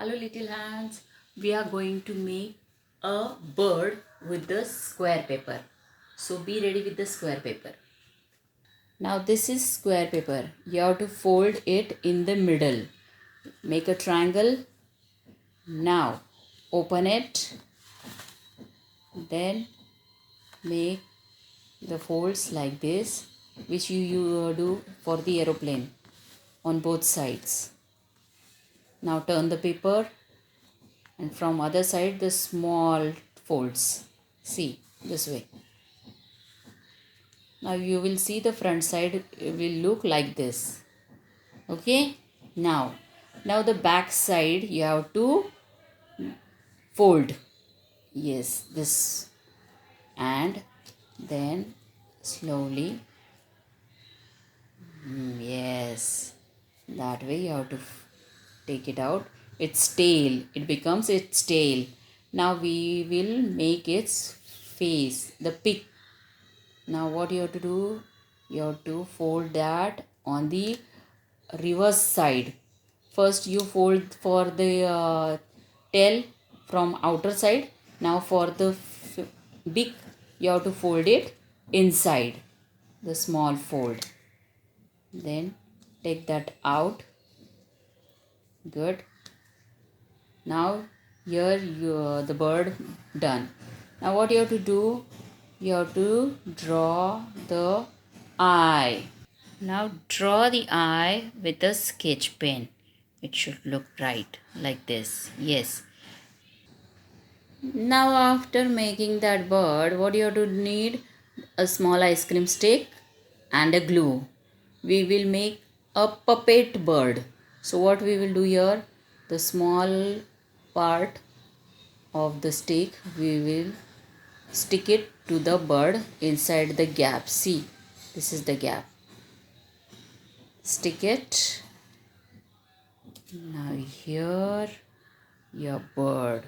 Hello little hands, we are going to make a bird with the square paper. So be ready with the square paper. Now this is square paper. You have to fold it in the middle. Make a triangle. Now open it. Then make the folds like this, which you do for the aeroplane on both sides. Now turn the paper and from other side the small folds. See this way. Now you will see the front side will look like this. Okay. Now the back side you have to fold. Yes, this, and then slowly. Yes, that way you have to take it out. Its tail, it becomes its tail. Now we will make its face, the pig. Now what you have to do, you have to fold that on the reverse side. First you fold for the tail from outer side. Now for the beak you have to fold it inside, the small fold. Then take that out. Good. Now here the bird done. Now what you have to do, you have to draw the eye. Now draw the eye with a sketch pen. It should look right like this. Yes. Now after making that bird, what you have to need? A small ice cream stick and a glue. We will make a puppet bird. So what we will do here? The small part of the stick, we will stick it to the bird inside the gap. See, this is the gap. Stick it. Now here your bird.